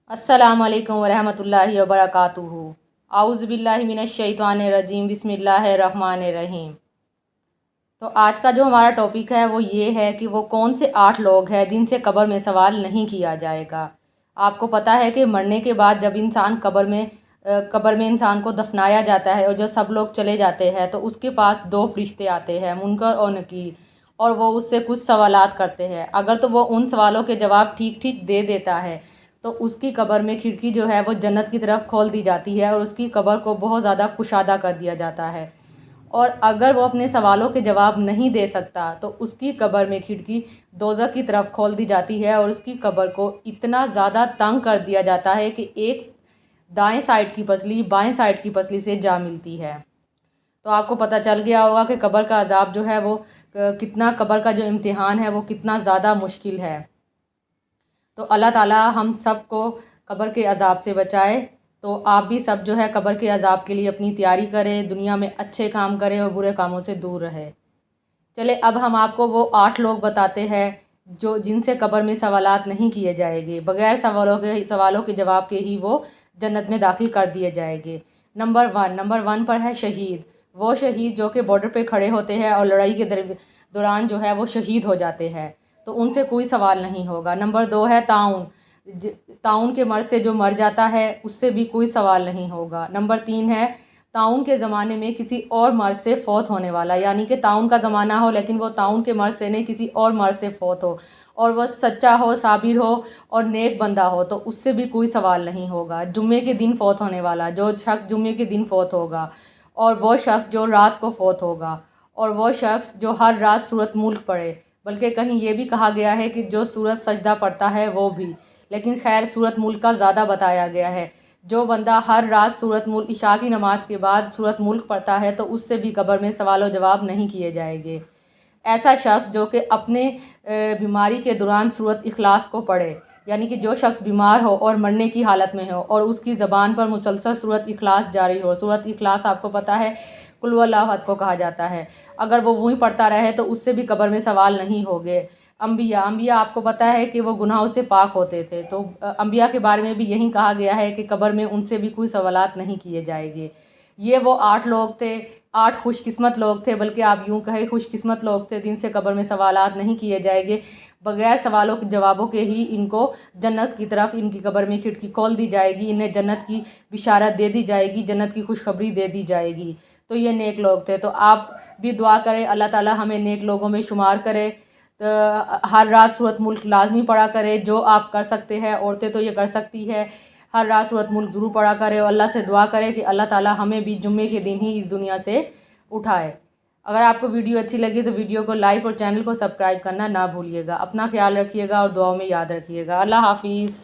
अस्सलामु अलैकुम वरहमतुल्लाहि वबरकातुहू। आउज़ु बिल्लाहि मिनश्शैतानिर्रजीम बिस्मिल्लाहिर्रहमानिर्रहीम। तो आज का जो हमारा टॉपिक है वो ये है कि वो कौन से 8 लोग हैं जिनसे कब्र में सवाल नहीं किया जाएगा। आपको पता है कि मरने के बाद जब इंसान कब्र में इंसान को दफनाया जाता है और जो सब लोग चले जाते हैं तो उसके पास 2 फरिश्ते आते हैं, मुनकर और नकीर, और वो उससे कुछ सवालात करते हैं। अगर तो वो उन सवालों के जवाब ठीक ठीक दे देता है तो उसकी कब्र में खिड़की जो है वो जन्नत की तरफ खोल दी जाती है और उसकी कब्र को बहुत ज़्यादा कुशादा कर दिया जाता है। और अगर वो अपने सवालों के जवाब नहीं दे सकता तो उसकी कब्र में खिड़की दोज़ख की तरफ खोल दी जाती है और उसकी कब्र को इतना ज़्यादा तंग कर दिया जाता है कि एक दाएं साइड की पसली बाएं साइड की पसली से जा मिलती है। तो आपको पता चल गया होगा कि कब्र का अज़ाब जो है वो कितना, कब्र का जो इम्तिहान है वो कितना ज़्यादा मुश्किल है। तो अल्लाह ताला हम सब को कब्र के अज़ाब से बचाए। तो आप भी सब जो है कब्र के अज़ाब के लिए अपनी तैयारी करें, दुनिया में अच्छे काम करें और बुरे कामों से दूर रहे। चले अब हम आपको वो 8 लोग बताते हैं जो जिनसे कब्र में सवालात नहीं किए जाएंगे, बग़ैर सवालों के जवाब के ही वो जन्नत में दाखिल कर दिए जाएंगे। नंबर 1 पर है शहीद। वो शहीद जो कि बॉर्डर पे खड़े होते हैं और लड़ाई के दौरान जो है वो शहीद हो जाते हैं, तो उनसे कोई सवाल नहीं होगा। नंबर 2 है ताउन। ताउन के मर्ज़ से जो मर जाता है उससे भी कोई सवाल नहीं होगा। नंबर 3 है ताउन के ज़माने में किसी और मर्ज़ से फ़ौत होने वाला, यानी कि ताउन का ज़माना हो लेकिन वो ताउन के मर्ज़ से नहीं किसी और मर्ज़ से फ़ौत हो और वह सच्चा हो, साबिर हो और नेक बंदा हो, तो उससे भी कोई सवाल नहीं होगा। जुम्मे के दिन फ़ौत होने वाला, जो शख्स जुम्मे के दिन फ़ौत होगा, और वो शख्स जो रात को फ़ौत होगा, और वो शख्स जो हर रात सूरत मुल्क पढ़े, बल्कि कहीं ये भी कहा गया है कि जो सूरत सजदा पढ़ता है वो भी, लेकिन खैर सूरत मुल्क का ज़्यादा बताया गया है। जो बंदा हर रात सूरत मुल्क इशा की नमाज़ के बाद सूरत मुल्क पढ़ता है तो उससे भी कब्र में सवाल व जवाब नहीं किए जाएंगे। ऐसा शख्स जो कि अपने बीमारी के दौरान सूरत इखलास को पढ़े, यानी कि जो शख्स बीमार हो और मरने की हालत में हो और उसकी ज़बान पर मुसलसल सूरत इखलास जारी हो। सूरत इखलास आपको पता है कुल हुवल्लाहु अहद को कहा जाता है। अगर वो वहीं पढ़ता रहे तो उससे भी कब्र में सवाल नहीं होंगे। अंबिया आपको पता है कि वो गुनाहों से पाक होते थे, तो अंबिया के बारे में भी यही कहा गया है कि कब्र में उनसे भी कोई सवालात नहीं किए जाएंगे। ये वो 8 लोग थे, 8 खुशकिस्मत लोग थे, बल्कि आप यूँ कहें खुशकिस्मत लोग थे जिनसे कब्र में सवालात नहीं किए जाएंगे। बग़ैर सवालों के जवाबों के ही इनको जन्नत की तरफ इनकी कब्र में खिड़की खोल दी जाएगी, इन्हें जन्नत की बिशारत दे दी जाएगी, जन्नत की खुशखबरी दे दी जाएगी। तो ये नेक लोग थे। तो आप भी दुआ करें अल्लाह ताला हमें नेक लोगों में शुमार करे। तो हर रात सूरत मुल्क लाजमी पढ़ा करें, जो आप कर सकते हैं। औरतें तो ये कर सकती है, हर रात सूरत मुल्क ज़रूर पढ़ा करें और अल्लाह से दुआ करें कि अल्लाह ताला हमें भी जुम्मे के दिन ही इस दुनिया से उठाए। अगर आपको वीडियो अच्छी लगी तो वीडियो को लाइक और चैनल को सब्सक्राइब करना ना भूलिएगा। अपना ख्याल रखिएगा और दुआओं में याद रखिएगा। अल्लाह हाफिज़।